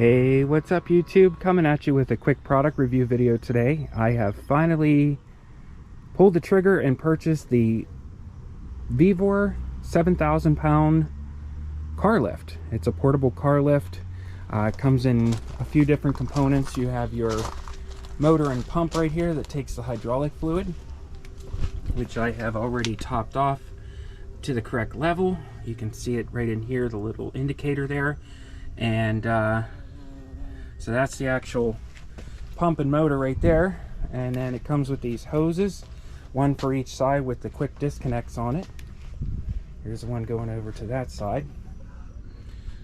Hey, what's up YouTube? Coming at you with a quick product review video today. I have finally pulled the trigger and purchased the Vevor 7,000 pound car lift. It's a portable car lift. It comes in a few different components. You have your motor and pump right here that takes the hydraulic fluid, which I have already topped off to the correct level. You can see it right in here, the little indicator there. And so that's the actual pump and motor right there. And then it comes with these hoses, one for each side with the quick disconnects on it. Here's the one going over to that side.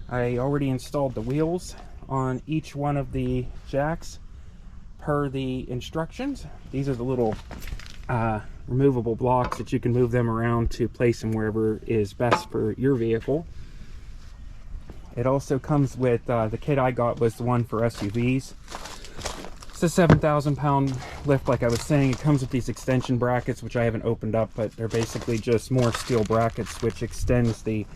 I already installed the wheels on each one of the jacks per the instructions. These are the little removable blocks that you can move them around to place them wherever is best for your vehicle. It also comes with, the kit I got was the one for SUVs. It's a 7,000 pound lift, like I was saying. It comes with these extension brackets, which I haven't opened up, but they're basically just more steel brackets, which extends the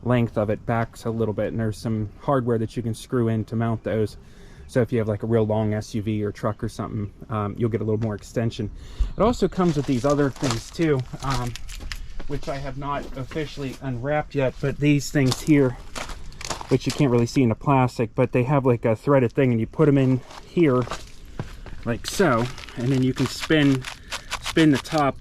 length of it back a little bit. And there's some hardware that you can screw in to mount those. So if you have like a real long SUV or truck or something, you'll get a little more extension. It also comes with these other things too, which I have not officially unwrapped yet, but these things here, which you can't really see in the plastic, but they have like a threaded thing, and you put them in here like so, and then you can spin the top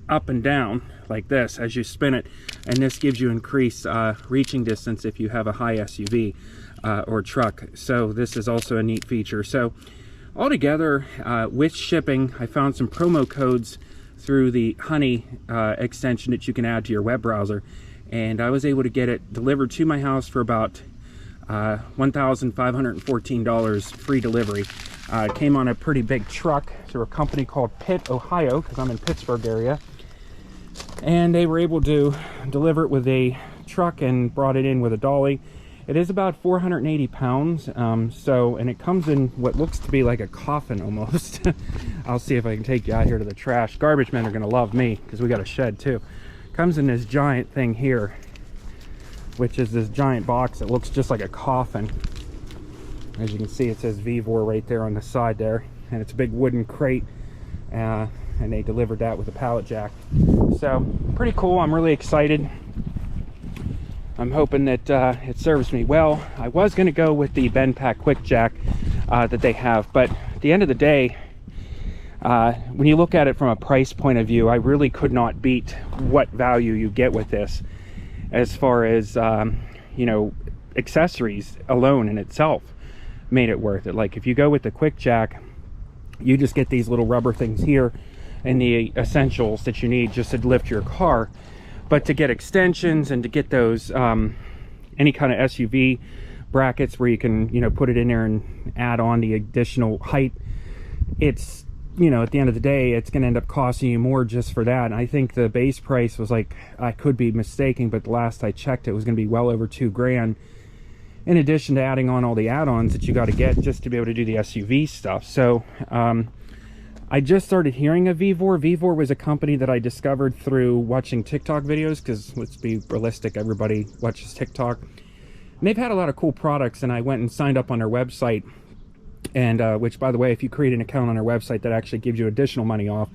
up and down like this as you spin it, and this gives you increased reaching distance if you have a high SUV or truck. So this is also a neat feature. So altogether, with shipping, I found some promo codes through the Honey extension that you can add to your web browser, and I was able to get it delivered to my house for about $1,514 free delivery. It came on a pretty big truck through a company called Pitt, Ohio, because I'm in Pittsburgh area, and they were able to deliver it with a truck and brought it in with a dolly. It is about 480 pounds, and it comes in what looks to be like a coffin almost. I'll see if I can take you out here to the trash. Garbage men are going to love me because we got a shed too. Comes in this giant thing here, which is this giant box that looks just like a coffin. As you can see, it says Vevor right there on the side there, and it's a big wooden crate, and they delivered that with a pallet jack. So pretty cool. I'm really excited. I'm hoping that it serves me well. I was going to go with the bend pack quick jack that they have, but at the end of the day, when you look at it from a price point of view, I really could not beat what value you get with this as far as you know, accessories alone in itself made it worth it. Like if you go with the quick jack, you just get these little rubber things here and the essentials that you need just to lift your car. But to get extensions and to get those any kind of SUV brackets where you can, you know, put it in there and add on the additional height, it's, you know, at the end of the day, it's going to end up costing you more just for that. And I think the base price was like, I could be mistaken, but the last I checked, it was going to be well over $2,000, in addition to adding on all the add-ons that you got to get just to be able to do the SUV stuff. So I just started hearing of Vevor. Vevor was a company that I discovered through watching TikTok videos, because let's be realistic, everybody watches TikTok. And they've had a lot of cool products, and I went and signed up on their website. And which, by the way, if you create an account on our website, that actually gives you additional money off.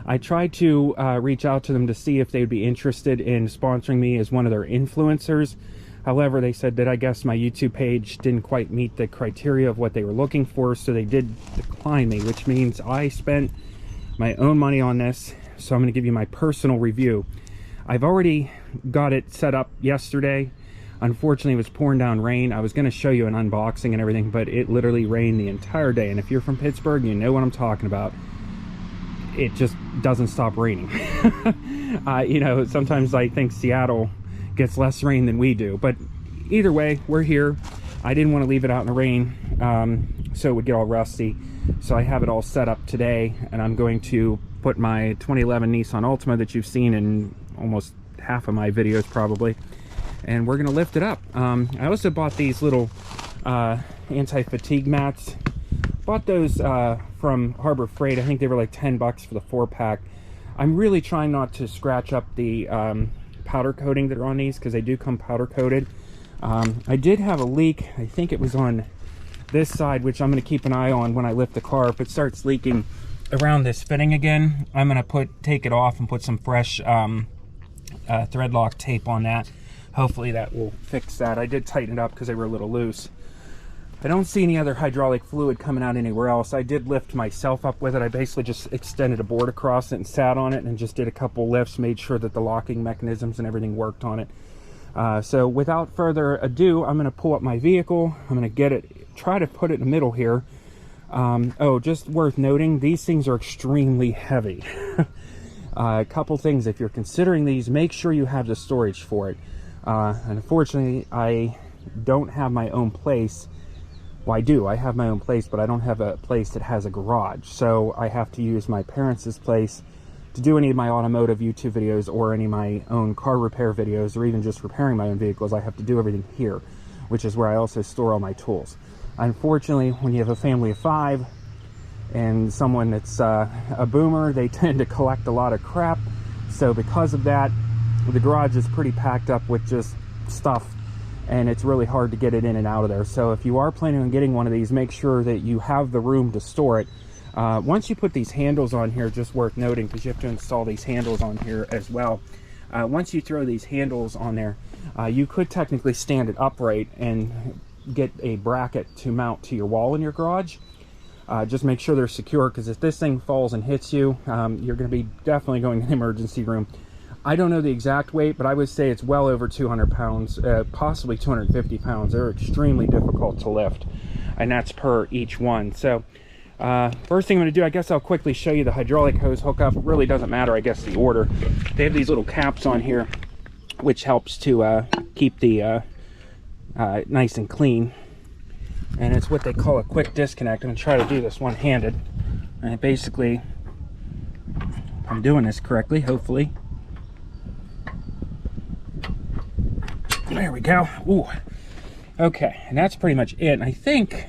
I tried to reach out to them to see if they would be interested in sponsoring me as one of their influencers. However, they said that I guess my YouTube page didn't quite meet the criteria of what they were looking for, so they did decline me, which means I spent my own money on this. So I'm going to give you my personal review. I've already got it set up yesterday. Unfortunately, it was pouring down rain. I was going to show you an unboxing and everything, but it literally rained the entire day. And if you're from Pittsburgh, you know what I'm talking about. It just doesn't stop raining. You know, sometimes I think Seattle gets less rain than we do. But either way, we're here. I didn't want to leave it out in the rain, so it would get all rusty. So I have it all set up today, and I'm going to put my 2011 Nissan Altima that you've seen in almost half of my videos probably, and we're gonna lift it up. I also bought these little anti-fatigue mats. Bought those from Harbor Freight. I think they were like 10 bucks for the 4-pack. I'm really trying not to scratch up the powder coating that are on these, because they do come powder coated. I did have a leak. I think it was on this side, which I'm going to keep an eye on when I lift the car. If it starts leaking around this fitting again, I'm going to take it off and put some fresh thread lock tape on that. Hopefully that will fix that. I did tighten it up because they were a little loose. I don't see any other hydraulic fluid coming out anywhere else. I did lift myself up with it. I basically just extended a board across it and sat on it and just did a couple lifts, made sure that the locking mechanisms and everything worked on it. So without further ado, I'm going to pull up my vehicle. I'm going to get it, try to put it in the middle here. Oh, just worth noting, these things are extremely heavy. A couple things, if you're considering these, make sure you have the storage for it. Unfortunately, I don't have my own place. Well, I do. I have my own place, but I don't have a place that has a garage. So I have to use my parents' place to do any of my automotive YouTube videos or any of my own car repair videos, or even just repairing my own vehicles. I have to do everything here, which is where I also store all my tools. Unfortunately, when you have a family of 5 and someone that's a boomer, they tend to collect a lot of crap. So because of that, the garage is pretty packed up with just stuff, and it's really hard to get it in and out of there. So if you are planning on getting one of these, make sure that you have the room to store it. Once you put these handles on here, just worth noting, because you have to install these handles on here as well. Once you throw these handles on there, you could technically stand it upright and get a bracket to mount to your wall in your garage. Just make sure they're secure, because if this thing falls and hits you, you're going to be definitely going to the emergency room. I don't know the exact weight, but I would say it's well over 200 pounds, possibly 250 pounds. They're extremely difficult to lift, and that's per each one. So first thing I'm going to do, I guess I'll quickly show you the hydraulic hose hookup. It really doesn't matter, I guess, the order. They have these little caps on here, which helps to keep the nice and clean. And it's what they call a quick disconnect. I'm going to try to do this one-handed. And it basically, I'm doing this correctly, hopefully. There we go. Ooh. Okay, and that's pretty much it. And I think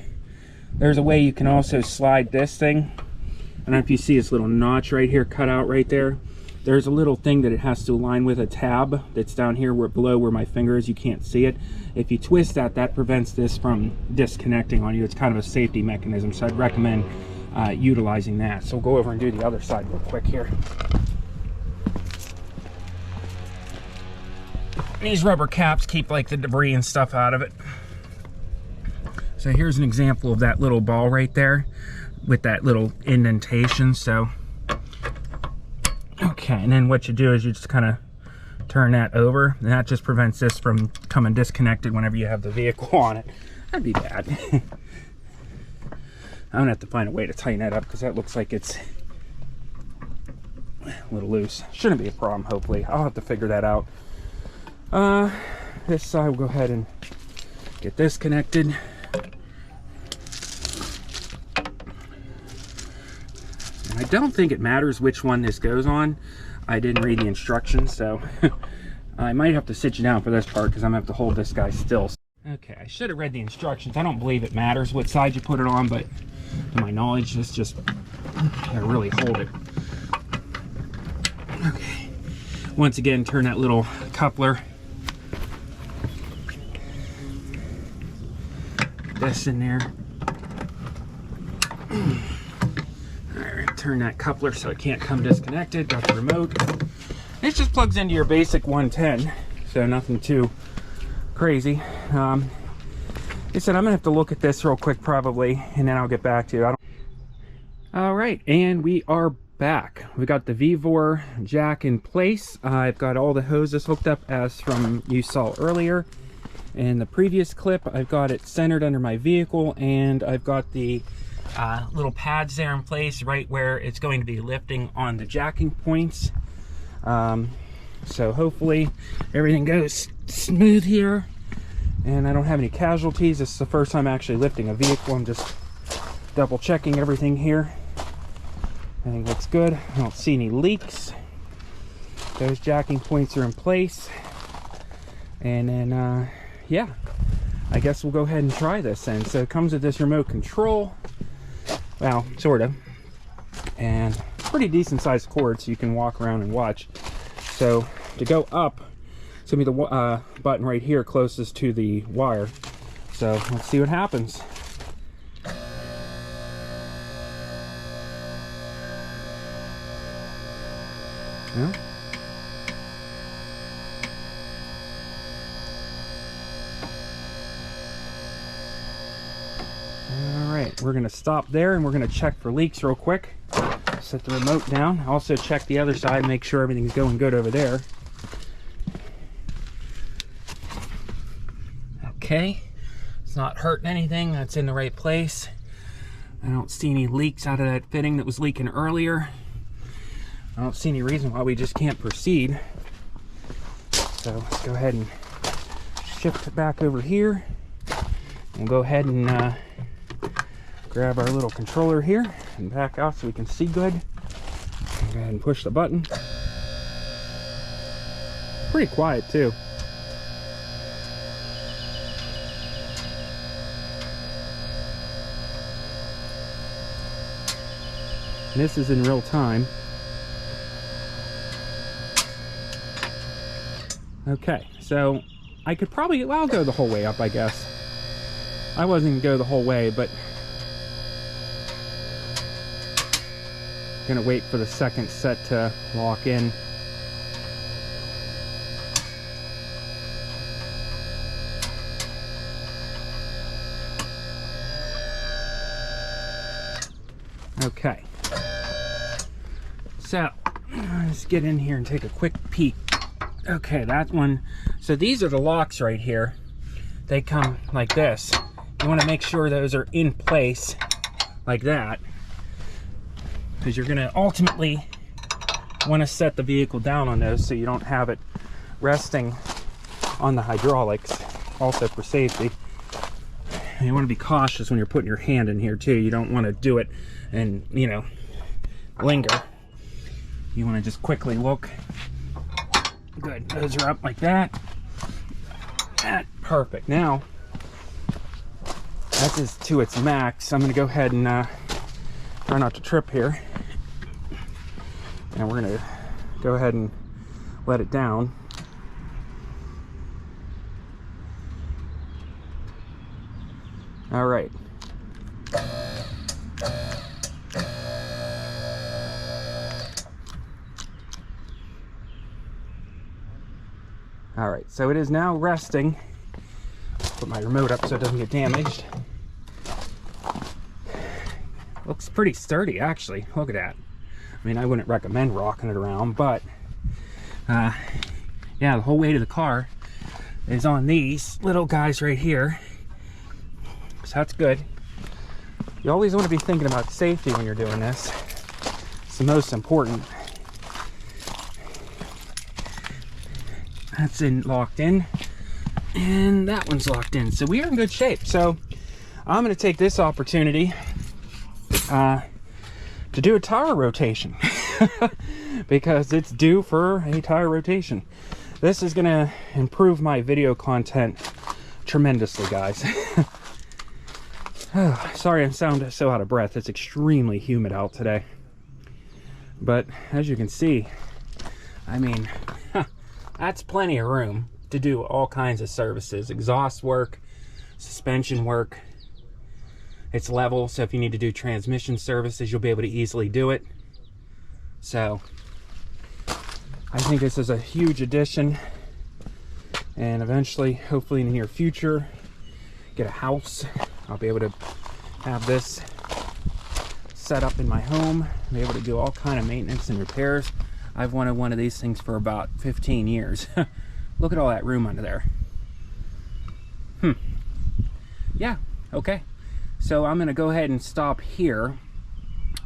there's a way you can also slide this thing. I don't know if you see this little notch right here cut out right there. There's a little thing that it has to align with, a tab that's down here below where my finger is. You can't see it. If you twist that, that prevents this from disconnecting on you. It's kind of a safety mechanism, so I'd recommend utilizing that. So we'll go over and do the other side real quick here. These rubber caps keep like the debris and stuff out of it. So here's an example of that little ball right there with that little indentation. So okay, and then what you do is you just kind of turn that over, and that just prevents this from coming disconnected whenever you have the vehicle on it. That'd be bad. I'm gonna have to find a way to tighten that up, because that looks like it's a little loose. Shouldn't be a problem, hopefully. I'll have to figure that out. This side, we'll go ahead and get this connected. And I don't think it matters which one this goes on. I didn't read the instructions, so I might have to sit you down for this part, because I'm gonna have to hold this guy still. Okay, I should have read the instructions. I don't believe it matters what side you put it on, but to my knowledge, it's just gotta really hold it. Okay, once again, turn that little coupler. This in there. Alright, turn that coupler so it can't come disconnected. Got the remote. It just plugs into your basic 110, so nothing too crazy. I said I'm gonna have to look at this real quick probably, and then I'll get back to you. Alright, and we are back. We got the Vevor jack in place. I've got all the hoses hooked up as from you saw earlier. In the previous clip, I've got it centered under my vehicle, and I've got the little pads there in place right where it's going to be lifting on the jacking points. So hopefully everything goes smooth here and I don't have any casualties. This is the first time actually lifting a vehicle. I'm just double checking everything here. Everything looks good. I don't see any leaks. Those jacking points are in place. And then yeah, I guess we'll go ahead and try this then. So it comes with this remote control, well, sort of, and pretty decent sized cord so you can walk around and watch. So to go up, It's gonna be the button right here closest to the wire. So let's see what happens. Yeah. All right, we're gonna stop there and we're gonna check for leaks real quick. Set the remote down. Also check the other side, make sure everything's going good over there. Okay, it's not hurting anything. That's in the right place. I don't see any leaks out of that fitting that was leaking earlier. I don't see any reason why we just can't proceed. So let's go ahead and shift it back over here. We'll go ahead and grab our little controller here and back out so we can see good. Go ahead and push the button. Pretty quiet too. And this is in real time. Okay, so I could probably, well, I'll go the whole way up, I guess. I wasn't gonna go the whole way, but gonna wait for the second set to lock in. Okay, so let's get in here and take a quick peek. Okay, that one. So these are the locks right here. They come like this. You want to make sure those are in place like that, because you're going to ultimately want to set the vehicle down on those so you don't have it resting on the hydraulics, also for safety. And you want to be cautious when you're putting your hand in here too. You don't want to do it and, you know, linger. You want to just quickly look. Good, those are up like that. Perfect. Now, that is to its max. I'm going to go ahead and try not to trip here. And we're going to go ahead and let it down. All right. All right, so it is now resting. Put my remote up so it doesn't get damaged. Looks pretty sturdy, actually. Look at that. I mean, I wouldn't recommend rocking it around, but yeah, the whole weight of the car is on these little guys right here. So that's good. You always want to be thinking about safety when you're doing this. It's the most important. That's locked in, and that one's locked in. So we are in good shape. So I'm going to take this opportunity to do a tire rotation because it's due for a tire rotation. This is going to improve my video content tremendously, guys. Oh, sorry I sound so out of breath. It's extremely humid out today. But as you can see, I mean, that's plenty of room to do all kinds of services. Exhaust work, suspension work. It's level, so if you need to do transmission services, you'll be able to easily do it. So I think this is a huge addition, and eventually, hopefully in the near future, get a house. I'll be able to have this set up in my home, be able to do all kind of maintenance and repairs. I've wanted one of these things for about 15 years. Look at all that room under there. Yeah, okay. So I'm gonna go ahead and stop here.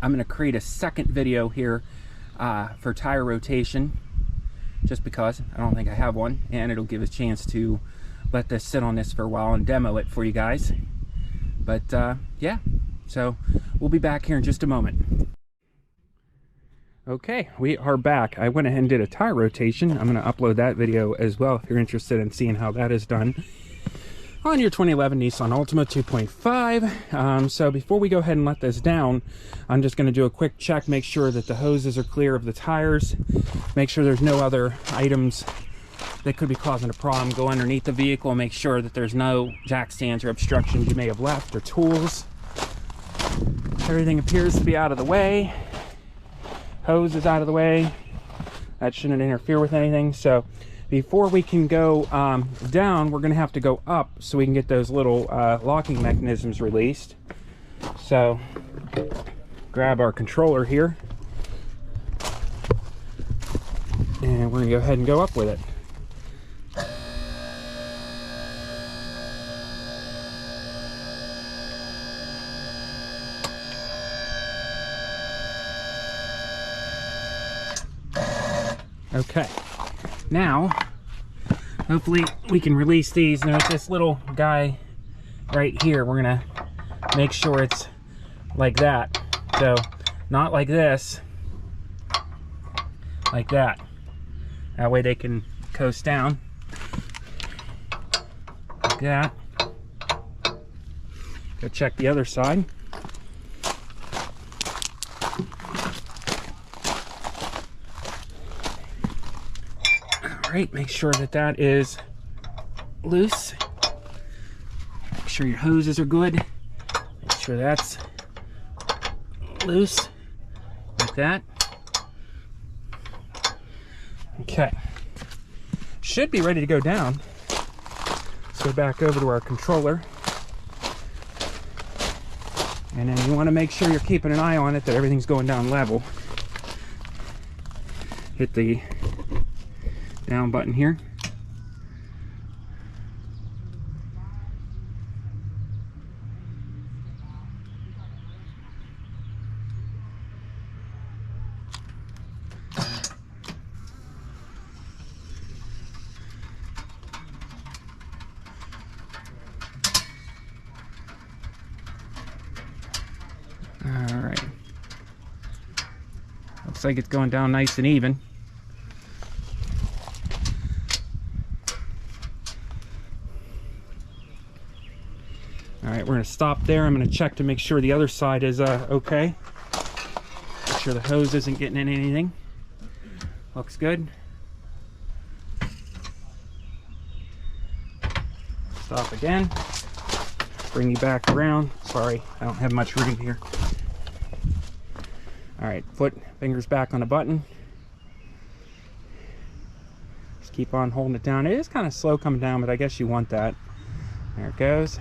I'm gonna create a second video here for tire rotation, just because I don't think I have one, and it'll give us a chance to let this sit on this for a while and demo it for you guys. But yeah, so we'll be back here in just a moment. Okay, we are back. I went ahead and did a tire rotation. I'm going to upload that video as well if you're interested in seeing how that is done on your 2011 Nissan Altima 2.5. So before we go ahead and let this down, I'm just going to do a quick check, make sure that the hoses are clear of the tires, make sure there's no other items that could be causing a problem. Go underneath the vehicle and make sure that there's no jack stands or obstructions you may have left, or tools. Everything appears to be out of the way. Hose is out of the way. That shouldn't interfere with anything. So before we can go down, we're gonna have to go up so we can get those little locking mechanisms released. So grab our controller here, and we're gonna go ahead and go up with it. Okay, now hopefully we can release these. Notice this little guy right here. We're gonna make sure it's like that. So not like this, like that. That way they can coast down like that. Go check the other side. Right, make sure that that is loose. Make sure your hoses are good. Make sure that's loose, like that. Okay, should be ready to go down. Let's go back over to our controller, and then you want to make sure you're keeping an eye on it, that everything's going down level. Hit the down button here. All right. Looks like it's going down nice and even. Alright, we're going to stop there. I'm going to check to make sure the other side is okay. Make sure the hose isn't getting in anything. Looks good. Stop again. Bring you back around. Sorry, I don't have much room here. Alright, fingers back on the button. Just keep on holding it down. It is kind of slow coming down, but I guess you want that. There it goes.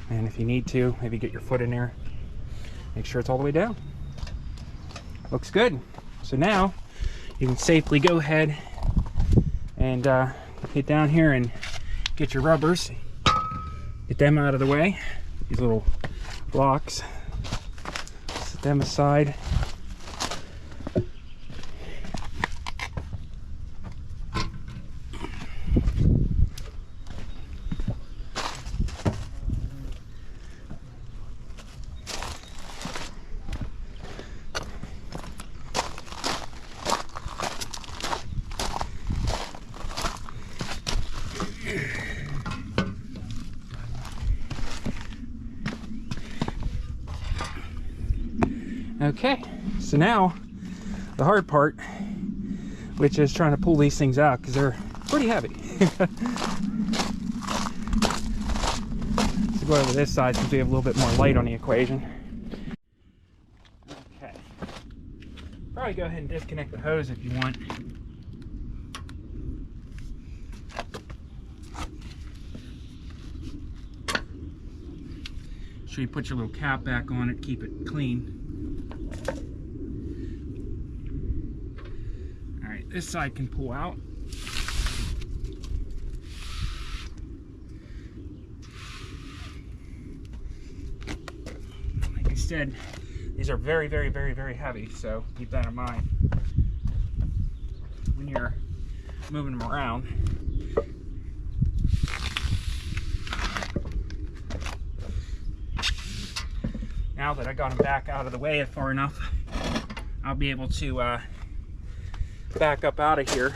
And if you need to, maybe get your foot in there. Make sure it's all the way down. Looks good. So now you can safely go ahead and get down here and get your rubbers. Get them out of the way. These little blocks. Set them aside. Okay, so now the hard part, which is trying to pull these things out because they're pretty heavy. Let's go over this side since we have a little bit more light on the equation. Okay, probably go ahead and disconnect the hose if you want. Make sure you put your little cap back on it, keep it clean. Alright, this side can pull out. Like I said, these are very, very, very, very heavy, so keep that in mind when you're moving them around. Now that I got them back out of the way far enough, I'll be able to back up out of here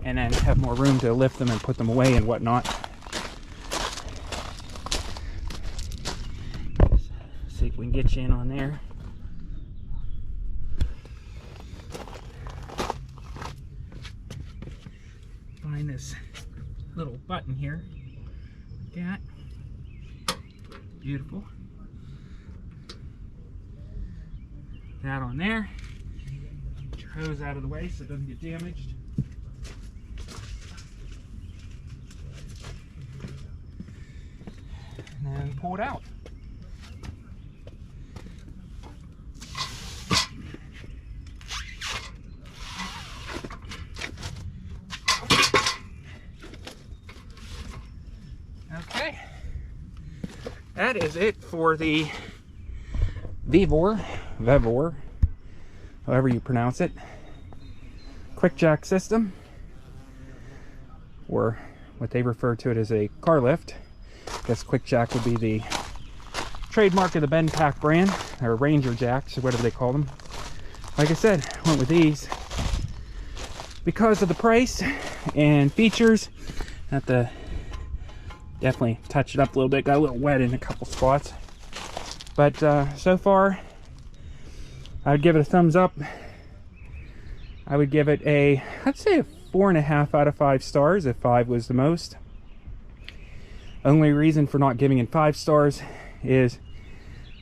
and then have more room to lift them and put them away and whatnot. See if we can get you in on there. in here. Yeah, beautiful. That on there. Get your hose out of the way so it doesn't get damaged. And then pull it out. Okay, that is it for the Vevor, however you pronounce it, quick jack system, or what they refer to it as a car lift. I guess quick jack would be the trademark of the Benpack brand, or Ranger jacks, or whatever they call them. Like I said, went with these because of the price and features. Have to definitely touch it up a little bit. Got a little wet in a couple spots, but so far I would give it a thumbs up. I would give it I'd say a 4.5 out of 5 stars if 5 was the most. Only reason for not giving it 5 stars is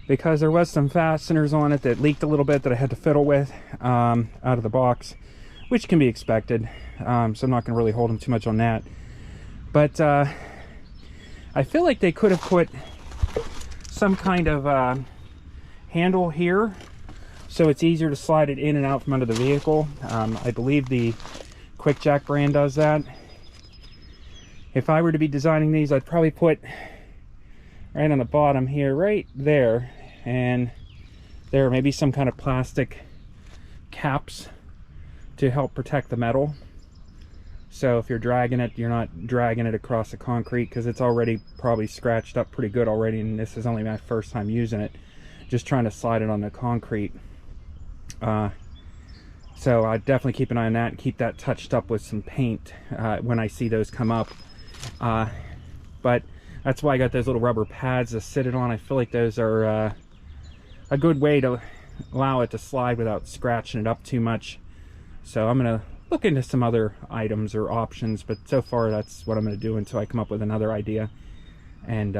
because there was some fasteners on it that leaked a little bit that I had to fiddle with out of the box, which can be expected. So I'm not going to really hold them too much on that. But I feel like they could have put some kind of handle here so it's easier to slide it in and out from under the vehicle. I believe the Quick Jack brand does that. If I were to be designing these, I'd probably put right on the bottom here, right there, and there maybe some kind of plastic caps to help protect the metal. So if you're dragging it, you're not dragging it across the concrete, because it's already probably scratched up pretty good already, and this is only my first time using it. Just trying to slide it on the concrete. So I definitely keep an eye on that and keep that touched up with some paint when I see those come up. But that's why I got those little rubber pads to sit it on. I feel like those are a good way to allow it to slide without scratching it up too much. So I'm going to look into some other items or options, but so far that's what I'm going to do until I come up with another idea and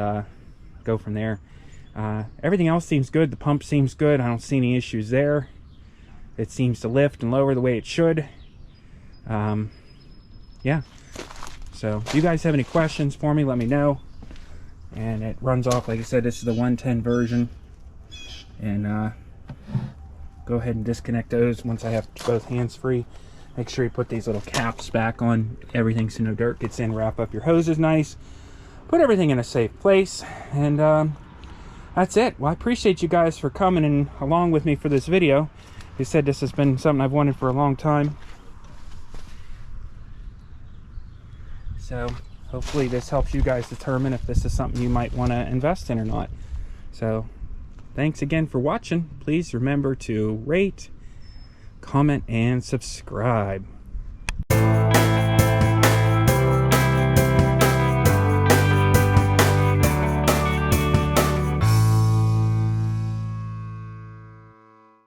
go from there. Everything else seems good. The pump seems good. I don't see any issues there. It seems to lift and lower the way it should. Yeah, so if you guys have any questions for me, let me know. And it runs off, like I said, this is the 110 version, and go ahead and disconnect those once I have both hands free. Make sure you put these little caps back on everything so no dirt gets in. Wrap up your hoses nice, put everything in a safe place, and that's it. Well, I appreciate you guys for coming and along with me for this video. Like I said, this has been something I've wanted for a long time, so hopefully this helps you guys determine if this is something you might want to invest in or not. So thanks again for watching. Please remember to rate, comment, and subscribe.